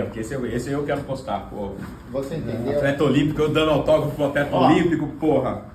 Porque esse eu quero postar, pô. Você entendeu? Atleta olímpico, eu dando autógrafo pro atleta olímpico, porra.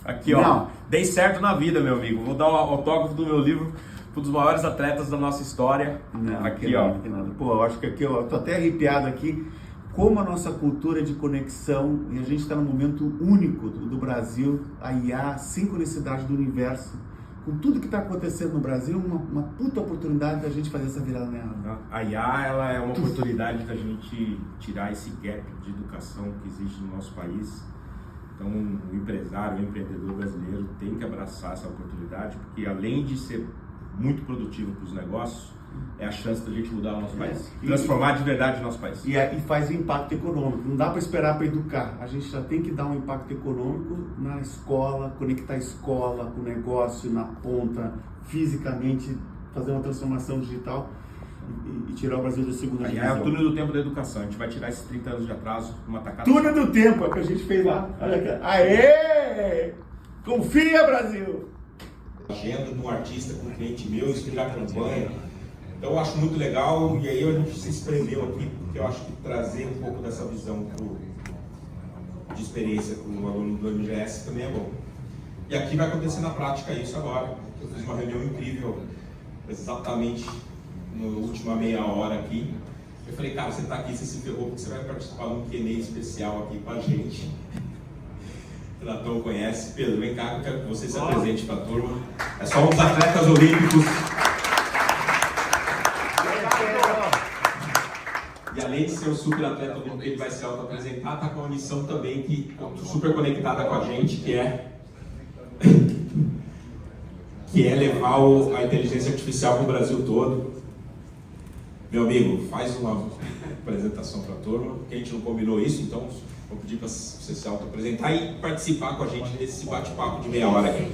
Aqui, ó. Não. Dei certo na vida, meu amigo. Vou dar o autógrafo do meu livro para um dos maiores atletas da nossa história. Não, aqui, que ó. nada, que nada. Pô, eu acho que aqui, eu tô até arrepiado aqui. Como a nossa cultura de conexão, e a gente está num momento único do Brasil, a IA, a sincronicidade do universo, com tudo que está acontecendo no Brasil, uma puta oportunidade da gente fazer essa virada nela. A IA, ela é uma oportunidade da gente tirar esse gap de educação que existe no nosso país. Então, o empresário, o empreendedor brasileiro tem que abraçar essa oportunidade, porque além de ser muito produtivo para os negócios, é a chance da gente mudar o nosso país, transformar de verdade o nosso país. E faz impacto econômico. Não dá para esperar para educar. A gente já tem que dar um impacto econômico na escola, conectar a escola com o negócio na ponta, fisicamente, fazer uma transformação digital e tirar o Brasil da segunda divisão. É o túnel do tempo da educação. A gente vai tirar esses 30 anos de atraso numa tacada. Túnel do tempo, é o que a gente fez lá. Olha aqui. Aê! Confia, Brasil! Agenda de um artista com um cliente meu, explicar a campanha. Então eu acho muito legal, e aí a gente se espremeu aqui, porque eu acho que trazer um pouco dessa visão de experiência com o aluno do MGS também é bom. E aqui vai acontecer na prática isso agora. Eu fiz uma reunião incrível, exatamente na última meia hora aqui. Eu falei, cara, você está aqui, você se ferrou, porque você vai participar de um Q&A especial aqui com a gente. O Platão conhece. Pedro, vem cá, eu quero que você se apresente para a turma. É só uns atletas olímpicos. E além de ser um super atleta olímpico, ele vai se auto-apresentar, está com uma missão também que super conectada com a gente, que é levar a inteligência artificial para o Brasil todo. Meu amigo, faz uma apresentação para a turma, porque a gente não combinou isso, então vou pedir para você se auto-apresentar e participar com a gente desse bate-papo de meia hora aqui.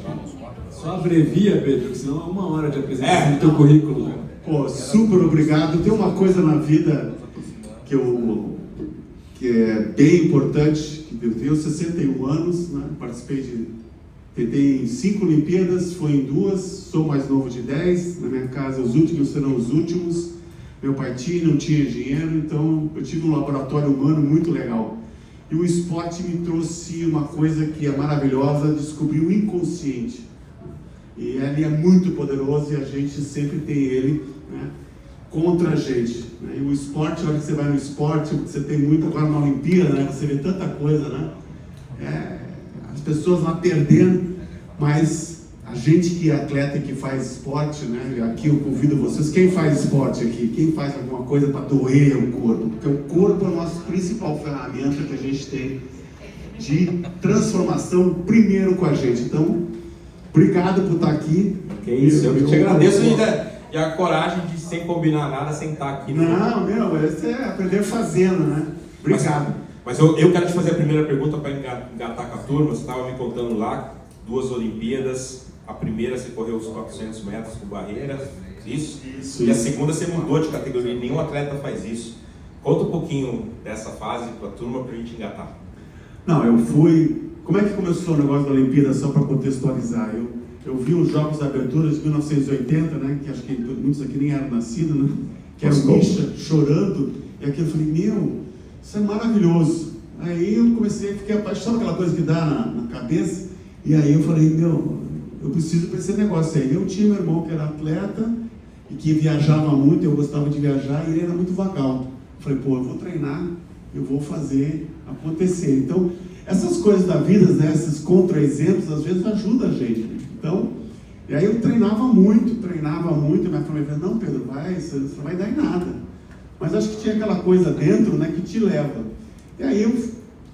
Só abrevia, Pedro, senão é 1 hora de apresentação do teu currículo. Pô, super obrigado. Tem uma coisa na vida que é bem importante. Eu tenho 61 anos, né? Tentei em 5 Olimpíadas, foi em 2, sou mais novo de 10. Na minha casa, os últimos serão os últimos. Meu pai não tinha dinheiro, então eu tive um laboratório humano muito legal. E o esporte me trouxe uma coisa que é maravilhosa, descobrir o inconsciente. E ele é muito poderoso e a gente sempre tem ele, né, contra a gente. Né? E o esporte, a hora que você vai no esporte, você tem muito agora na Olimpíada, né? Você vê tanta coisa, né? As pessoas lá perdendo, mas a gente que é atleta e que faz esporte, né? Aqui eu convido vocês, quem faz esporte aqui? Quem faz alguma coisa para doer o corpo? Porque o corpo é a nossa principal ferramenta que a gente tem de transformação primeiro com a gente. Então, obrigado por estar aqui. Que isso, eu te agradeço e a coragem de, sem combinar nada, sentar aqui. Não, isso é aprender fazendo, né? Obrigado. Mas eu quero te fazer a primeira pergunta para engatar com a turma. Você estava me contando lá, 2 Olimpíadas. A primeira você correu os 400 metros com barreira, isso? E a segunda você mudou de categoria, nenhum atleta faz isso. Conta um pouquinho dessa fase para a turma para a gente engatar. Não, eu fui... Como é que começou o negócio da Olimpíada, só para contextualizar? Eu vi os Jogos da Abertura de 1980, né, que acho que muitos aqui nem eram nascidos, né, que era o Misha chorando, e aqui eu falei, isso é maravilhoso. Aí eu fiquei apaixonado, aquela coisa que dá na cabeça, e aí eu falei, eu preciso para esse negócio aí. Eu tinha meu irmão que era atleta, e que viajava muito, eu gostava de viajar, e ele era muito vagal. Eu falei, eu vou treinar, eu vou fazer acontecer. Então, essas coisas da vida, né, esses contra-exemplos, às vezes ajudam a gente. Então, e aí eu treinava muito, e minha família falou, não, Pedro, você não vai dar em nada. Mas acho que tinha aquela coisa dentro, né, que te leva. E aí eu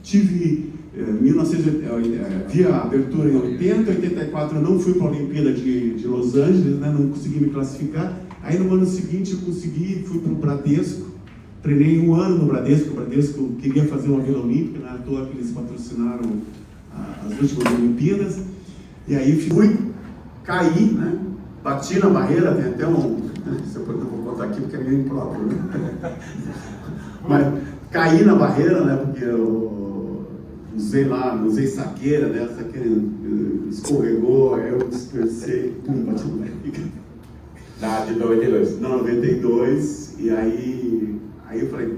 tive, vi a abertura em 80, 84 eu não fui para a Olimpíada de Los Angeles, né, não consegui me classificar. Aí no ano seguinte eu fui para o Bradesco, treinei 1 ano no Bradesco, o Bradesco queria fazer uma Vila Olímpica, né, à toa que eles patrocinaram as últimas Olimpíadas. E aí caí, né? Bati na barreira, tem até isso eu vou contar aqui porque é meio impróprio, né? Mas caí na barreira, né? Porque eu usei saqueira, né? A saqueira escorregou, aí eu dispersei, bati na barriga. De 92? Não, 92, e aí eu falei,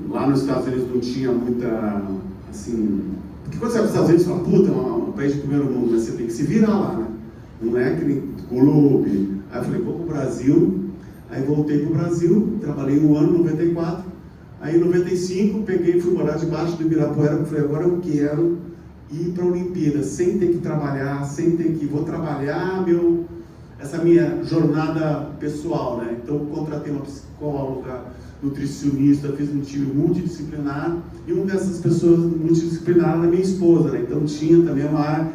Lá nos Estados Unidos não tinha muita, assim... Porque quando você vai para os Estados Unidos, você fala, puta, é um país de primeiro mundo, mas você tem que se virar lá, né? Não é que nem clube. Aí eu falei, vou para o Brasil. Aí voltei para o Brasil, trabalhei um ano, 94. Aí em 95, peguei e fui morar debaixo do Ibirapuera. Eu falei, agora eu quero ir para a Olimpíada, sem ter que trabalhar, sem ter que... Vou trabalhar essa minha jornada pessoal, né? Então eu contratei uma psicóloga, nutricionista, fiz um time multidisciplinar, e uma dessas pessoas multidisciplinares era minha esposa, né? Então tinha também uma área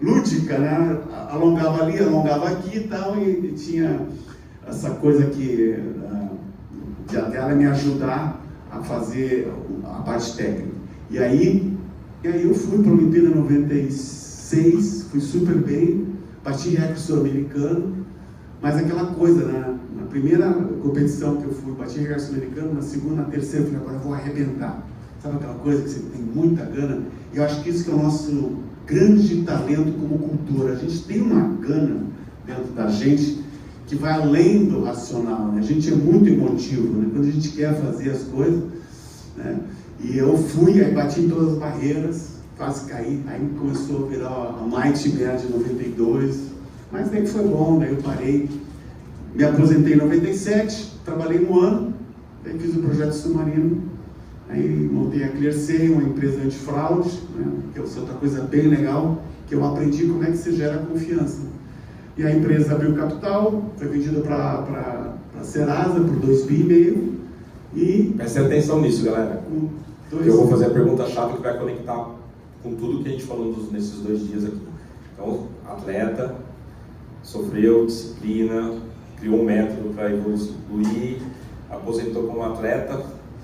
lúdica, né? Alongava ali, alongava aqui e tal, e tinha essa coisa que até ela me ajudar a fazer a parte técnica. E aí eu fui para a Olimpíada 96, fui super bem, bati recorde sul-americano, mas aquela coisa, né? Na primeira competição que eu fui, bati recorde sul-americano, na segunda, na terceira, eu falei, agora eu vou arrebentar. Sabe aquela coisa que você tem muita gana? E eu acho que isso que é o nosso grande talento como cultura. A gente tem uma gana dentro da gente que vai além do racional, né? A gente é muito emotivo, né? Quando a gente quer fazer as coisas, né? E eu fui, aí bati em todas as barreiras, quase caí, aí começou a virar a Mighty Bear de 92, mas daí foi bom, daí eu parei, me aposentei em 97, trabalhei um ano, daí fiz o projeto submarino, aí montei a ClearSale, uma empresa antifraude, né? Que é outra coisa bem legal, que eu aprendi como é que se gera confiança. E a empresa abriu capital, foi vendida para a Serasa por 2,5 bi. E prestem atenção nisso, galera. Eu vou fazer a pergunta-chave que vai conectar com tudo que a gente falou nesses 2 dias aqui. Então, atleta, sofreu disciplina, criou um método para evoluir, aposentou como atleta,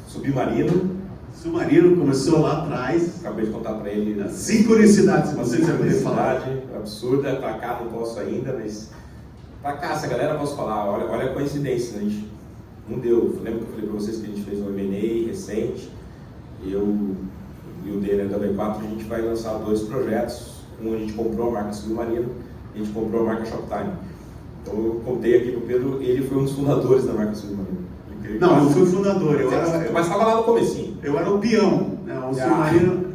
submarino. Submarino começou lá atrás. Acabei de contar para ele. 5 universidades, se vocês já ouviram falar. Absurda, para cá não posso ainda, mas para cá, essa galera posso falar, olha a coincidência, né? A gente não deu, lembra que eu falei para vocês que a gente fez um M&A recente, eu e o dele da V4, a gente vai lançar 2 projetos, um a gente comprou a marca Submarino, a gente comprou a marca Shoptime. Então eu contei aqui pro Pedro, ele foi um dos fundadores da marca Submarino. Não, eu fui fundador, mas estava lá no comecinho. Eu era o peão, né? O Submarino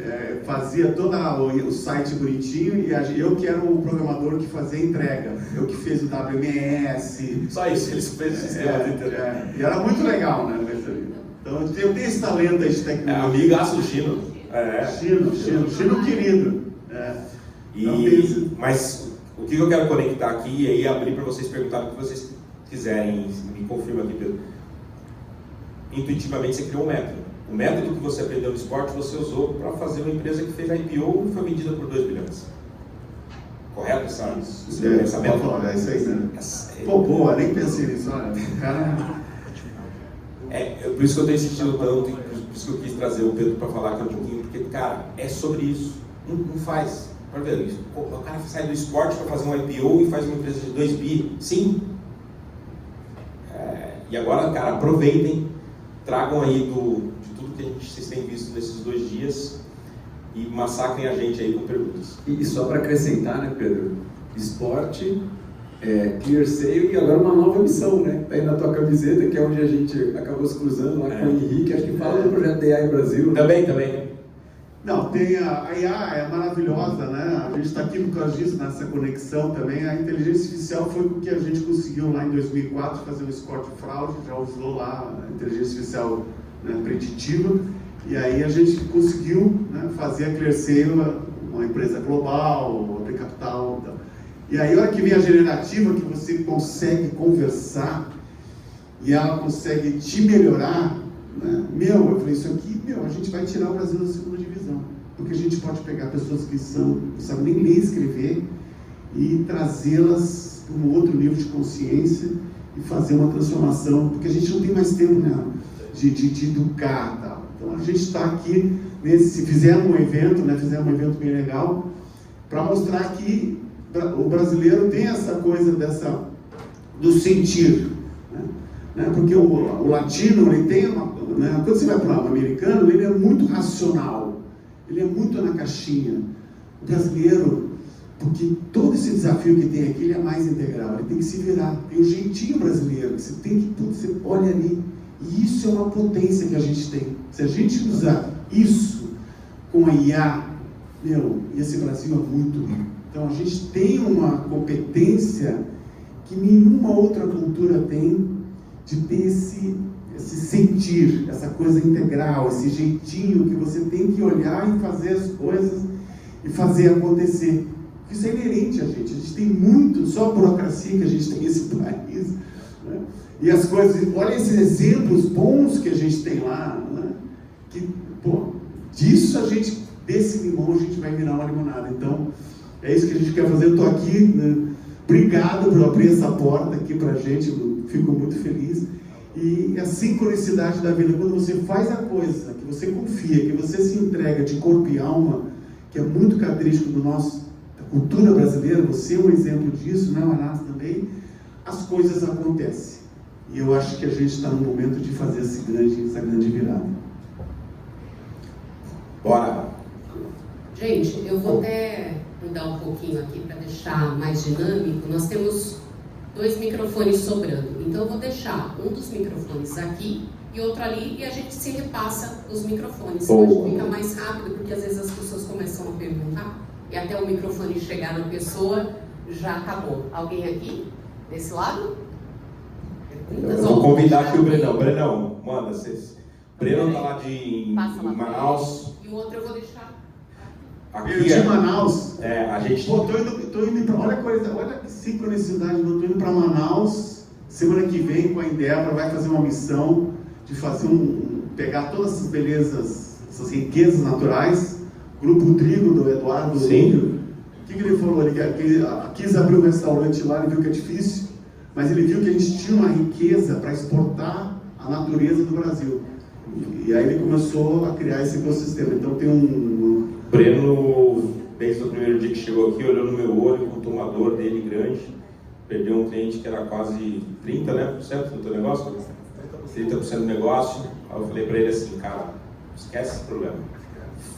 fazia todo o site bonitinho e eu que era o programador que fazia a entrega. Eu que fiz o WMS. Só isso, eles fez o sistema de internet. E era muito legal, né? Então eu tenho esse talento aí de tecnologia. Amigaço do Chino. Chino querido. Mas o que eu quero conectar aqui e aí abrir para vocês perguntarem o que vocês quiserem, me confirma aqui, Pedro. Intuitivamente você criou um método. O método que você aprendeu no esporte você usou para fazer uma empresa que fez a IPO e foi vendida por 2 bilhões. Correto, sabe? Isso é pensamento? É isso aí, né? Pô, boa, nem pensei nisso. Olha, cara... por isso que eu tenho insistido tanto, e por isso que eu quis trazer o Pedro para falar aqui um pouquinho, porque, cara, é sobre isso. Não faz. Para ver isso. O cara sai do esporte para fazer um IPO e faz uma empresa de 2 bi. Sim. E agora, cara, aproveitem, tragam aí de tudo que vocês têm visto nesses 2 dias e massacrem a gente aí com perguntas. E só para acrescentar, né, Pedro? Esporte, ClearSale e agora uma nova missão, né? Tá aí na tua camiseta, que é onde a gente acabou se cruzando lá com o Henrique, acho que fala do projeto da AI Brasil. Também. Não, tem a IA, é maravilhosa, né? A gente está aqui por causa disso, nessa conexão também. A inteligência artificial foi o que a gente conseguiu lá em 2004 fazer o score de fraude, já usou lá a inteligência artificial, né, preditiva, e aí a gente conseguiu, né, fazer a ClearSale uma empresa global, abrir capital. E aí, a hora que vem a generativa, que você consegue conversar e ela consegue te melhorar, né? Eu falei, isso aqui, a gente vai tirar o Brasil da 2ª divisão, porque a gente pode pegar pessoas que não sabem nem ler e escrever e trazê-las para um outro nível de consciência e fazer uma transformação, porque a gente não tem mais tempo, né, de educar e tal. Então a gente está aqui, fizemos um evento bem legal, para mostrar que o brasileiro tem essa coisa do sentir, né? Porque o latino, ele tem quando você vai para o americano, ele é muito racional, ele é muito na caixinha. O brasileiro, porque todo esse desafio que tem aqui, ele é mais integral, ele tem que se virar, tem o jeitinho brasileiro, você olha ali E isso é uma potência que a gente tem. Se a gente usar isso com a IA, esse Brasil é muito rico. Então a gente tem uma competência que nenhuma outra cultura tem, de ter esse sentir, essa coisa integral, esse jeitinho que você tem que olhar e fazer as coisas e fazer acontecer. Isso é inerente a gente tem muito, só a burocracia que a gente tem nesse país, né? E as coisas, olha esses exemplos bons que a gente tem lá, né? Que, disso desse limão a gente vai virar uma limonada. Então, é isso que a gente quer fazer. Eu estou aqui, né? Obrigado por abrir essa porta aqui pra gente, eu fico muito feliz. E a sincronicidade da vida, quando você faz a coisa, que você confia, que você se entrega de corpo e alma, que é muito característico da cultura brasileira, você é um exemplo disso, né, Manaus também, as coisas acontecem. E eu acho que a gente está no momento de fazer essa grande virada. Bora! Gente, eu vou até mudar um pouquinho aqui para deixar mais dinâmico. Nós temos 2 microfones sobrando. Então eu vou deixar um dos microfones aqui e outro ali e a gente se repassa os microfones. Pode ficar mais rápido, porque às vezes as pessoas começam a perguntar e até o microfone chegar na pessoa já acabou. Alguém aqui? Desse lado? Eu vou convidar aqui o Brenão. Brenão, manda vocês. Brenão está lá de Manaus. E o outro eu vou deixar aqui. De Manaus. A gente... tô indo pra, olha que sincronicidade, eu tô indo para Manaus, semana que vem com a Endeavor, vai fazer uma missão de fazer pegar todas essas belezas, essas riquezas naturais, Grupo Trigo do Eduardo. Sim. O que ele falou? Ele quis abrir um restaurante lá, ele viu que é difícil, mas ele viu que a gente tinha uma riqueza para exportar a natureza do Brasil. E aí ele começou a criar esse ecossistema. Então tem Breno, desde o primeiro dia que chegou aqui, olhou no meu olho com o tomador dele grande, perdeu um cliente que era quase 30%, né, do teu negócio, 30% do negócio. Aí eu falei para ele assim, cara, esquece esse problema,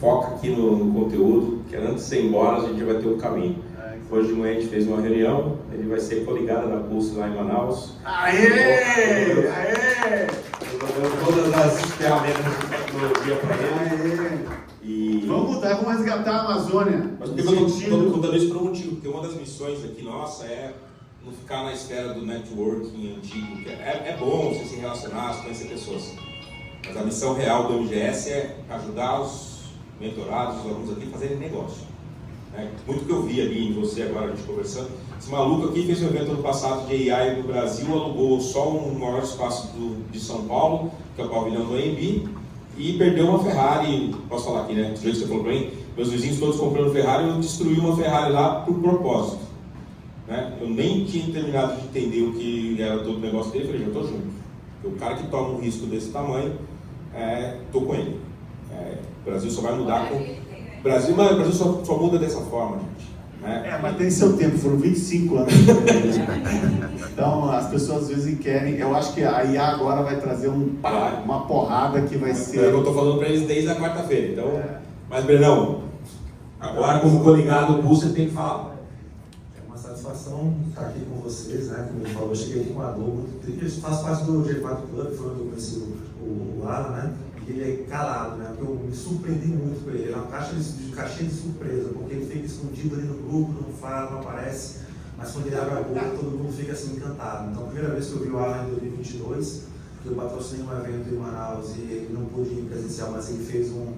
foca aqui no conteúdo, que antes de você ir embora a gente vai ter um caminho. Hoje de manhã a gente fez uma reunião, ele vai ser coligado na Pulse lá em Manaus. Aê! Todas as ferramentas de tecnologia para ele. E... Vamos resgatar a Amazônia. Mas eu estou contando isso por um motivo, porque uma das missões aqui nossa é não ficar na esfera do networking antigo, que é bom você se relacionar, conhecer pessoas. Mas a missão real do MGS é ajudar os mentorados, os alunos aqui a fazerem negócio. Muito que eu vi ali em você agora, a gente conversando. Esse maluco aqui fez um evento ano passado de AI no Brasil, alugou só um maior espaço de São Paulo, que é o pavilhão do AMB, e perdeu uma Ferrari. Posso falar aqui, né? Do jeito que você falou para mim, meus vizinhos todos comprando Ferrari, eu destruí uma Ferrari lá por propósito. Eu nem tinha terminado de entender o que era todo o negócio dele, falei, já estou junto. Porque o cara que toma um risco desse tamanho, estou com ele. O Brasil só vai mudar com... O Brasil só muda dessa forma, gente. Mas tem seu tempo, foram 25 anos. Então, as pessoas às vezes querem... Eu acho que a IA agora vai trazer uma porrada que vai ser... Eu estou falando para eles desde a quarta-feira, então... Mas, Brenão, agora como coligado, você tem que falar. É uma satisfação estar aqui com vocês, né? Como ele falou, eu cheguei aqui com uma dor muito triste. Faço parte do G4 Club, foi onde eu conheci o Alan, né? Ele é calado, né? Porque eu me surpreendi muito com ele. Ele é uma caixinha de surpresa, porque ele fica escondido ali no grupo, não fala, não aparece, mas quando ele abre a boca, todo mundo fica assim encantado. Então, a primeira vez que eu vi o Alan em 2022, que eu patrocinei um evento em Manaus e ele não pôde ir presencial, mas ele fez um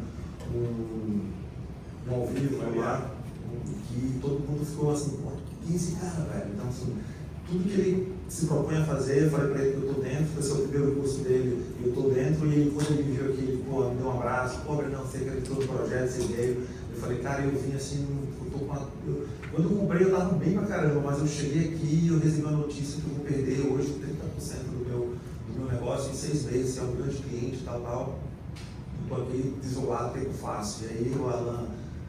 ao vivo lá, que todo mundo ficou assim, pô, quem é esse cara, velho? Então, assim, tudo que ele se propõe a fazer, eu falei para ele que eu estou dentro, esse é o primeiro curso dele, eu estou dentro, e ele, quando ele me viu aqui, ele me deu um abraço, pobre, não sei, acreditou no projeto, você veio. Eu falei, cara, eu vim assim, quando eu comprei eu estava bem pra caramba, mas eu cheguei aqui e eu recebi uma notícia que eu vou perder hoje 30% do meu negócio em 6 meses, é um grande cliente, tal. Eu estou aqui desolado, o que eu faço? E aí, o Alan,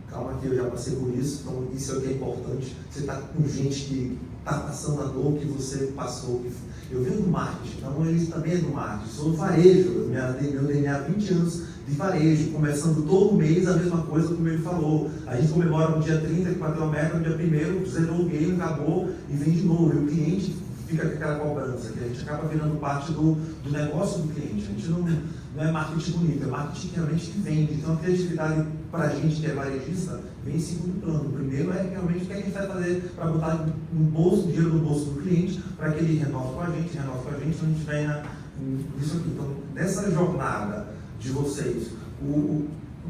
calma que eu já passei por isso, então isso é o que é importante. Você está com gente que está passando a dor que você passou. Eu venho do marketing, então ele também é do marketing, sou do varejo, meu DNA há 20 anos de varejo, começando todo mês a mesma coisa como ele falou. A gente comemora no dia 30 que bateu a meta, no dia 1º zerou o game, acabou e vem de novo. E o cliente fica com aquela cobrança, que a gente acaba virando parte do negócio do cliente. A gente não é marketing bonito, é marketing realmente que vende. Então a criatividade para a gente que é varejista vem em segundo plano. O primeiro é realmente o que a gente vai fazer para botar dinheiro no bolso do cliente, para que ele renove com a gente, então a gente venha nisso aqui. Então, nessa jornada de vocês, o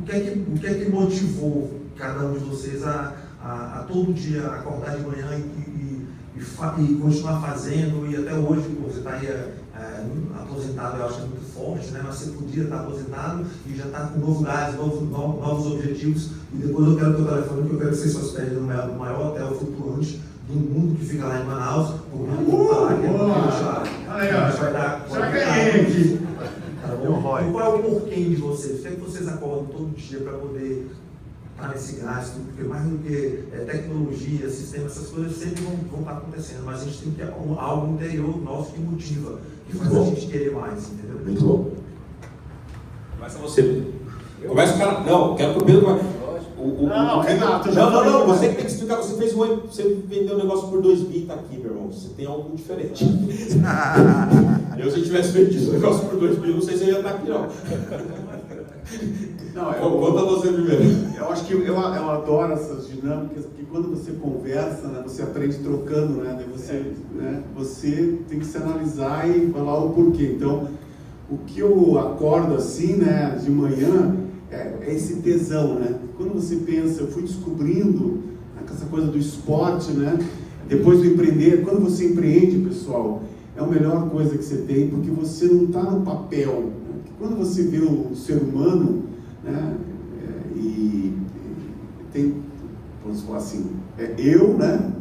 que é que motivou cada um de vocês a todo dia acordar de manhã e continuar fazendo, e até hoje você está aí aposentado, eu acho muito forte, né? Mas você podia estar aposentado e já está com novo gás, novos objetivos, e depois eu quero o teu telefone, que eu quero que você se hospede no maior hotel flutuante do mundo, que fica lá em Manaus, por mim, falar que já ganhei aqui. Tá bom? E qual é o porquê de vocês? Por que vocês acordam todo dia para poder estar nesse gasto? Porque mais do que tecnologia, sistema, essas coisas sempre vão estar acontecendo, mas a gente tem que ter algo interior nosso que motiva, que faz a gente querer mais, entendeu? Muito bom. Começa você. Começa o cara. Não, quero que o Pedro vai. Não, Renato, não, você que tem que explicar. Você vendeu um negócio por 2 bi, tá aqui, meu irmão. Você tem algo diferente. Eu, se tivesse vendido um negócio por 2 bi, não sei se eu ia estar aqui, não. Conta você primeiro. Eu acho que eu adoro essas dinâmicas, porque quando você conversa, né, você aprende trocando, né? Você tem que se analisar e falar o porquê. Então, o que eu acordo assim, né, de manhã, é esse tesão, né? Quando você pensa, eu fui descobrindo essa coisa do esporte, né? Depois do empreender, quando você empreende, pessoal, é a melhor coisa que você tem, porque você não está no papel. Né? Quando você vê o ser humano, né, e tem, vamos falar assim, eu, né?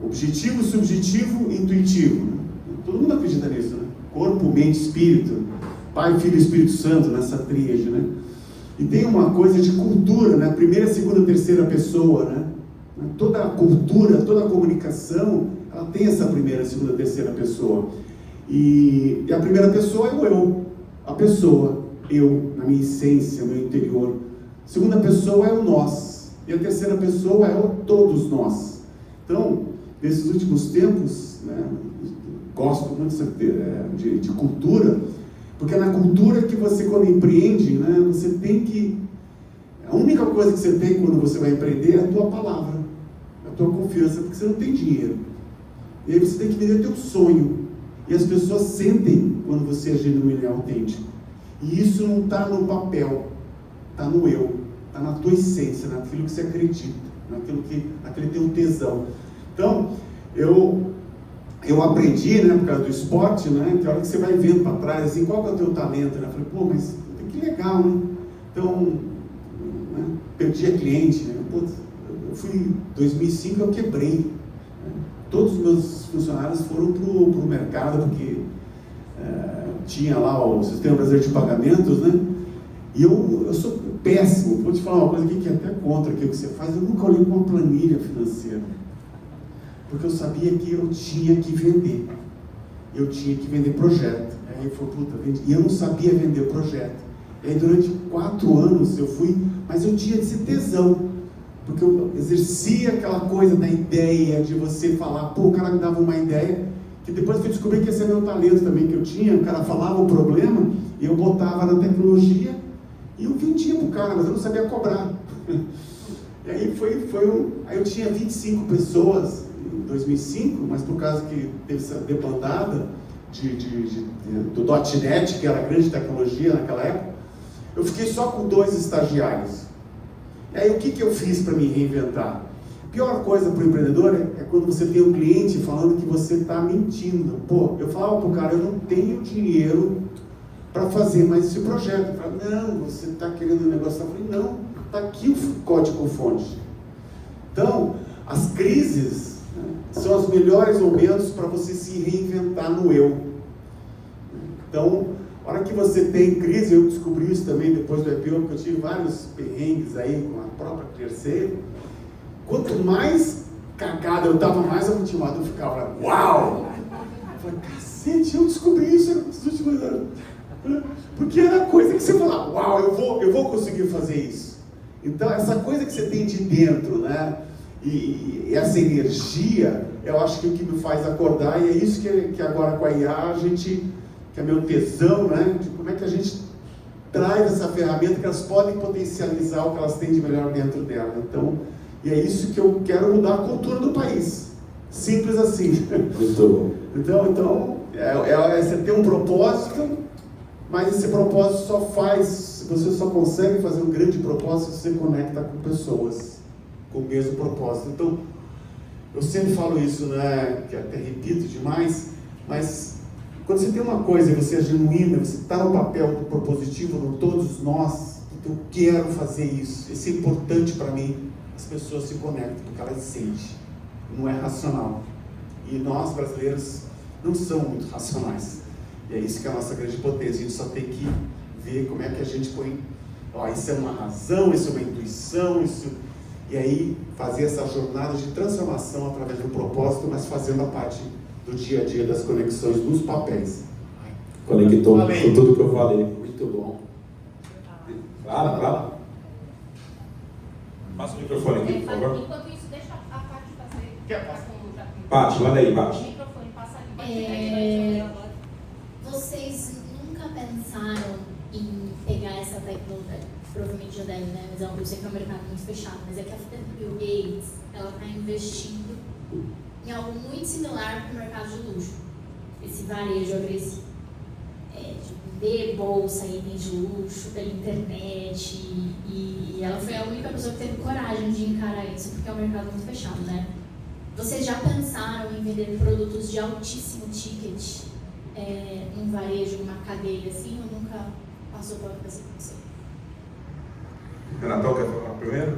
Objetivo, subjetivo, intuitivo. Né? Todo mundo acredita nisso, né? Corpo, mente, espírito, Pai, Filho e Espírito Santo, nessa tríade, né? E tem uma coisa de cultura, né? Primeira, segunda, terceira pessoa, né? Toda a cultura, toda a comunicação, ela tem essa primeira, segunda, terceira pessoa. E a primeira pessoa é o eu, a pessoa, eu, na minha essência, no meu interior. A segunda pessoa é o nós. E a terceira pessoa é o todos nós. Então, nesses últimos tempos, né, gosto muito de cultura, porque é na cultura que você, quando empreende, né, você tem que... A única coisa que você tem quando você vai empreender é a tua palavra, a tua confiança, porque você não tem dinheiro. E aí você tem que vender teu sonho. E as pessoas sentem quando você é genuíno e autêntico. E isso não está no papel, está no eu, está na tua essência, naquilo que você acredita, naquele teu tesão. Então, eu aprendi, né, por causa do esporte, né, que a hora que você vai vendo para trás, assim, qual que é o teu talento, né? Eu falei, pô, mas que legal, né? Então, né, perdi a cliente, né? Putz, eu fui, em 2005 eu quebrei, né? Todos os meus funcionários foram pro mercado, porque tinha lá o Sistema Brasileiro de Pagamentos, né? E eu sou péssimo, vou te falar uma coisa aqui que é até contra aquilo que você faz, eu nunca olhei para uma planilha financeira. Porque eu sabia que eu tinha que vender. Eu tinha que vender projeto. Aí eu falei, puta, vendi. E eu não sabia vender projeto. E aí durante 4 anos eu fui, mas eu tinha esse tesão. Porque eu exercia aquela coisa da ideia, de você falar, pô, o cara me dava uma ideia, que depois eu fui descobrir que esse é meu talento também que eu tinha. O cara falava o problema, e eu botava na tecnologia, e eu vendia pro cara, mas eu não sabia cobrar. E aí aí eu tinha 25 pessoas, em 2005, mas por causa que teve essa debandada do .NET, que era a grande tecnologia naquela época, eu fiquei só com 2 estagiários. E aí o que eu fiz para me reinventar? A pior coisa para o empreendedor é quando você tem um cliente falando que você está mentindo. Pô, eu falava para o cara, eu não tenho dinheiro para fazer mais esse projeto. Eu falava, não, você está querendo um negócio. Eu falei, não, está aqui o código-fonte. Então, as crises são os melhores momentos para você se reinventar no eu. Então, a hora que você tem crise, eu descobri isso também depois do IPO, porque eu tive vários perrengues aí com a própria terceira. Quanto mais cagada eu estava, mais eu motivado eu ficava. Uau! Eu falei, cacete, eu descobri isso nos últimos anos. Porque era coisa que você falava, uau, eu vou conseguir fazer isso. Então, essa coisa que você tem de dentro, né? E essa energia eu acho que o que me faz acordar, e é isso que agora com a IA a gente, que é meu tesão, né? De como é que a gente traz essa ferramenta que elas podem potencializar o que elas têm de melhor dentro dela. Então, e é isso que eu quero mudar a cultura do país. Simples assim. Muito bom. Então você tem um propósito, mas esse propósito você só consegue fazer um grande propósito se você conecta com pessoas com o mesmo propósito. Então, eu sempre falo isso, né, que até repito demais, mas quando você tem uma coisa e você é genuína, você está no papel do propositivo, no todos nós, então eu quero fazer isso, isso é importante para mim, as pessoas se conectam, porque elas sentem, não é racional. E nós, brasileiros, não somos muito racionais. E é isso que é a nossa grande potência, a gente só tem que ver como é que a gente põe, isso é uma razão, isso é uma intuição, e aí fazer essa jornada de transformação através do propósito, mas fazendo a parte do dia a dia das conexões dos papéis. Conectou com tudo que eu falei. Muito bom. Fala. Passa o microfone aqui, por favor. Enquanto isso, deixa a Paty fazer. Paty, manda aí, Paty. O microfone passa ali. Vocês nunca pensaram em pegar essa tecnologia? Provavelmente já devem, né? Mas eu sei que é um mercado muito fechado, mas é que a Bill Gates, ela está investindo em algo muito similar com o mercado de luxo. Esse varejo agressivo. De vender bolsa, itens de luxo pela internet. E ela foi a única pessoa que teve coragem de encarar isso, porque é um mercado muito fechado, né? Vocês já pensaram em vender produtos de altíssimo ticket num varejo, numa cadeia assim, ou nunca passou pela cabeça de você? Renatão, quer falar primeiro?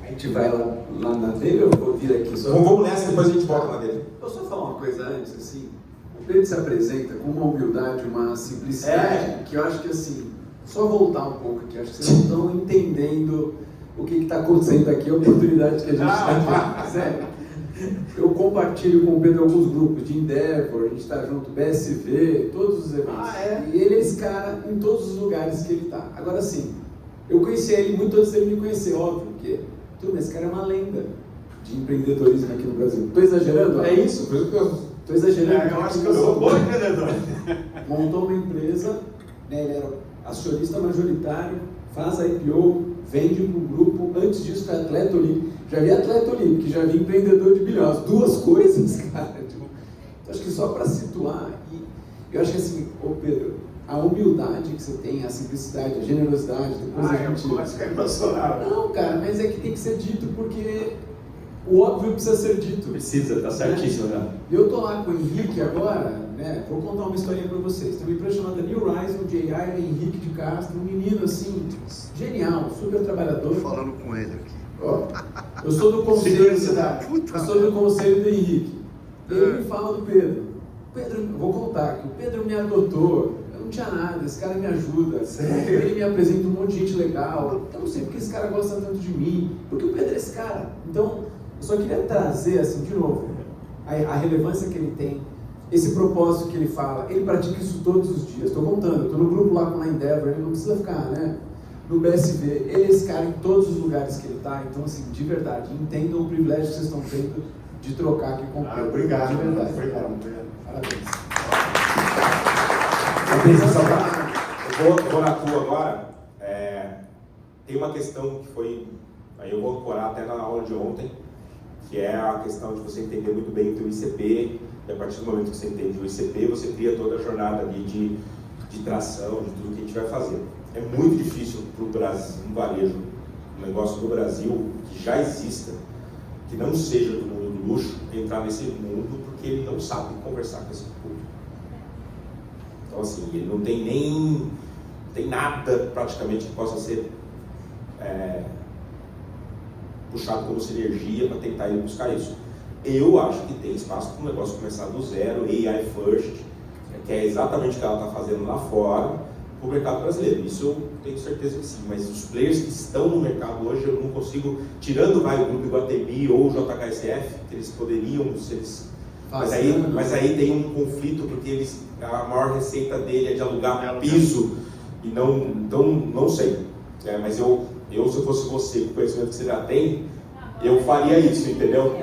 A gente vai lá na dele, eu vou vir aqui só. Vamos nessa, depois a gente volta na dele. Eu só falar uma coisa antes, assim, o Pedro se apresenta com uma humildade, uma simplicidade, que eu acho que assim, só voltar um pouco aqui, acho que vocês não estão entendendo o que está acontecendo aqui, a oportunidade que a gente está tendo. Sério. Eu compartilho com o Pedro alguns grupos de Endeavor, a gente está junto, BSV, todos os eventos. E ele é esse cara em todos os lugares que ele está. Agora sim, eu conheci ele muito antes dele me conhecer, óbvio, porque esse cara é uma lenda de empreendedorismo aqui no Brasil. Estou exagerando? É isso, por isso que eu estou exagerando. Eu acho que eu sou bom empreendedor. Montou uma empresa, né, ele era acionista majoritário, faz a IPO, vende para um grupo, antes disso foi atleta olímpico. Já vi atleta olímpico, já vi empreendedor de bilhões. Duas coisas, cara. Então, acho que só para situar, e eu acho que assim, Pedro, a humildade que você tem, a simplicidade, a generosidade, depois a gente... Eu acho que é emocional. Não, cara, mas é que tem que ser dito porque o óbvio precisa ser dito. Precisa, tá certíssimo, né? Eu tô lá com o Henrique agora, né? Vou contar uma historinha para vocês. Tem uma empresa chamada New Horizon, J.I., Henrique de Castro, um menino assim, genial, super trabalhador. Tô falando com ele aqui. Ó, eu sou do conselho do Henrique. Ele me fala do Pedro. Pedro, eu vou contar que o Pedro me adotou. Eu não tinha nada, esse cara me ajuda. Sério? Ele me apresenta um monte de gente legal. Eu não sei porque esse cara gosta tanto de mim. Porque o Pedro é esse cara. Então, eu só queria trazer, assim, de novo, a relevância que ele tem, esse propósito que ele fala. Ele pratica isso todos os dias. Estou contando, estou no grupo lá com a Endeavor, ele não precisa ficar, né? No BSV, ele é esse cara em todos os lugares que ele está. Então, assim, de verdade, entendam o privilégio que vocês estão tendo de trocar aqui com o Pedro. Obrigado, de verdade. obrigado. Parabéns. Eu vou na tua agora. Tem uma questão que foi, aí eu vou ancorar até na aula de ontem, que é a questão de você entender muito bem o teu ICP, e a partir do momento que você entende o ICP, você cria toda a jornada ali de tração, de tudo que a gente vai fazer. É muito difícil para o Brasil, um varejo, um negócio do Brasil que já exista, que não seja do mundo do luxo, entrar nesse mundo porque ele não sabe conversar com esse público. Então assim, ele não tem nada praticamente que possa ser puxado como sinergia para tentar ir buscar isso. Eu acho que tem espaço para o negócio começar do zero, AI first, que é exatamente o que ela está fazendo lá fora, para o mercado brasileiro. Isso eu tenho certeza que sim, mas os players que estão no mercado hoje, eu não consigo, tirando o grupo Iguatemi ou o JHSF, que eles poderiam, se eles... Mas aí tem um conflito, porque a maior receita dele é de alugar piso, e então não sei. Mas eu, se eu fosse você, com o conhecimento que você já tem, eu faria isso, entendeu?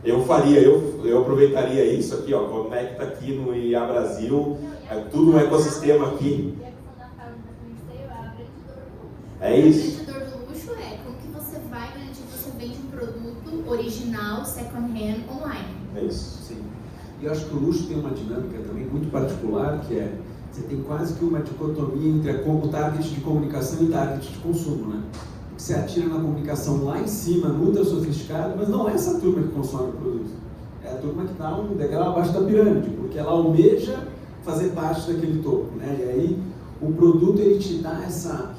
Eu faria, eu aproveitaria isso aqui, ó, conecta aqui no IA Brasil, é tudo um ecossistema aqui. É isso. O empreendedor do luxo como que você vai garantir que você vende um produto original, second hand, online. É isso. Sim. E eu acho que o luxo tem uma dinâmica também muito particular, que é, você tem quase que uma dicotomia entre o target de comunicação e o target de consumo, né? Você atira na comunicação lá em cima, no ultra sofisticado, mas não é essa turma que consome o produto. É a turma que está um degrau abaixo da pirâmide, porque ela almeja fazer parte daquele topo, né? E aí, o produto, ele te dá essa...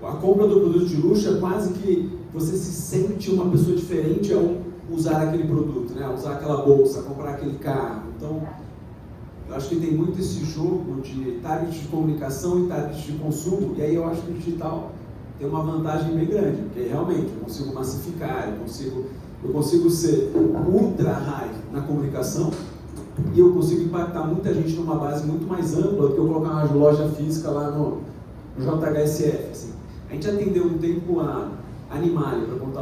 A compra do produto de luxo é quase que você se sente uma pessoa diferente ao usar aquele produto, né? Usar aquela bolsa, comprar aquele carro. Então, eu acho que tem muito esse jogo de target de comunicação e target de consumo, e aí eu acho que o digital tem uma vantagem bem grande, porque realmente eu consigo massificar, eu consigo ser ultra high na comunicação e eu consigo impactar muita gente numa base muito mais ampla do que eu colocar uma loja física lá no JHSF. Assim. A gente atendeu um tempo a Animale, para contar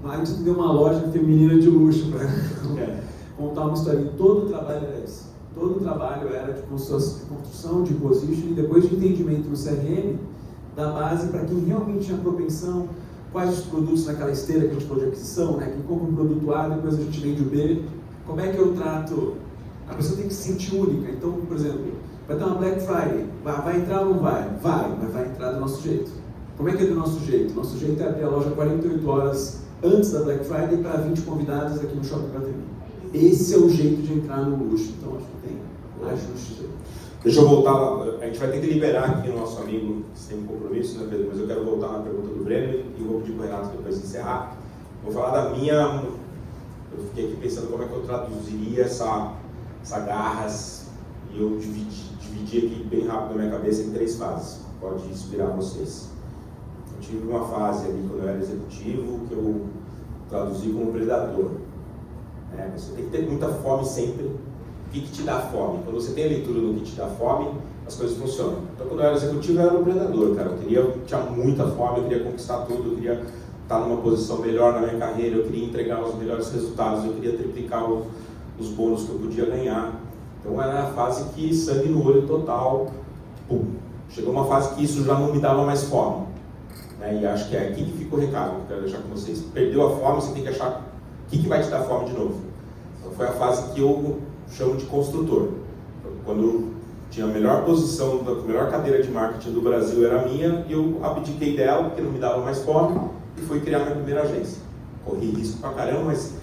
a gente atendeu uma loja feminina de luxo para contar uma história. Todo o trabalho era esse. Todo o trabalho era de construção, de position e depois de entendimento no CRM, da base para quem realmente tinha propensão, quais os produtos naquela esteira que a gente falou de aquisição, né? Quem compra um produto A, depois a gente vende o B, como é que eu trato? A pessoa tem que se sentir única. Então, por exemplo, vai ter uma Black Friday, vai entrar ou não vai? Vai, mas vai entrar do nosso jeito. Como é que é do nosso jeito? Nosso jeito é abrir a loja 48 horas antes da Black Friday para 20 convidados aqui no Shopping Guatemi. Esse é o jeito de entrar no luxo. Então, acho que tem ajustes aí. Deixa eu voltar, a gente vai ter que liberar aqui o nosso amigo sem compromisso, né, Pedro? Mas eu quero voltar na pergunta do Breno e vou pedir para o Renato depois encerrar. Vou falar da minha... Eu fiquei aqui pensando como é que eu traduziria essa garras e eu dividi aqui bem rápido na minha cabeça em 3 fases. Pode inspirar vocês. Eu tive uma fase ali quando eu era executivo que eu traduzi como predador. Você tem que ter muita fome sempre. O que te dá fome? Quando você tem a leitura do que te dá fome, as coisas funcionam. Então, quando eu era executivo, eu era um predador, cara. Eu tinha muita fome, eu queria conquistar tudo, eu queria estar numa posição melhor na minha carreira, eu queria entregar os melhores resultados, eu queria triplicar os bônus que eu podia ganhar. Então, era a fase que sangue no olho total. Pum. Chegou uma fase que isso já não me dava mais fome. E acho que é aqui que fica o recado que eu quero deixar com vocês. Perdeu a fome, você tem que achar o que vai te dar fome de novo. Então, foi a fase que eu chamo de construtor. Quando eu tinha a melhor posição, a melhor cadeira de marketing do Brasil era a minha, e eu abdiquei dela, porque não me dava mais fome, e fui criar minha primeira agência. Corri risco pra caramba, mas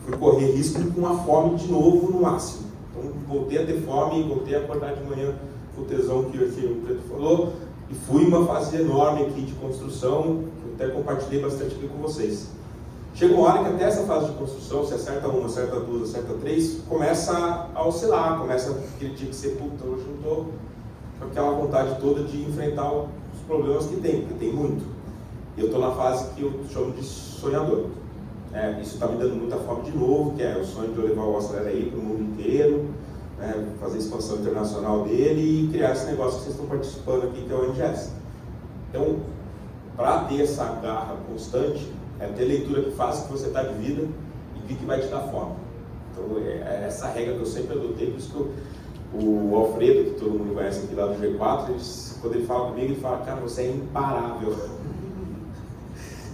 fui correr risco com a fome de novo no máximo. Então voltei a ter fome, voltei a acordar de manhã com o tesão que o Preto falou, e fui uma fase enorme aqui de construção, que eu até compartilhei bastante aqui com vocês. Chega uma hora que até essa fase de construção, se acerta uma, acerta duas, acerta três, começa a oscilar, começa aquele dia que você, puta, hoje eu estou com aquela vontade toda de enfrentar os problemas que tem, porque tem muito. E eu estou na fase que eu chamo de sonhador. Isso está me dando muita fome de novo, que é o sonho de eu levar o Acelera aí para o mundo inteiro, fazer a expansão internacional dele e criar esse negócio que vocês estão participando aqui, que é o NGS. Então, para ter essa garra constante, é ter leitura que faz que você está de vida e o que vai te dar fome. Então, é essa regra que eu sempre adotei, por isso que o Alfredo, que todo mundo conhece aqui lá do G4, quando ele fala comigo, ele fala, cara, você é imparável.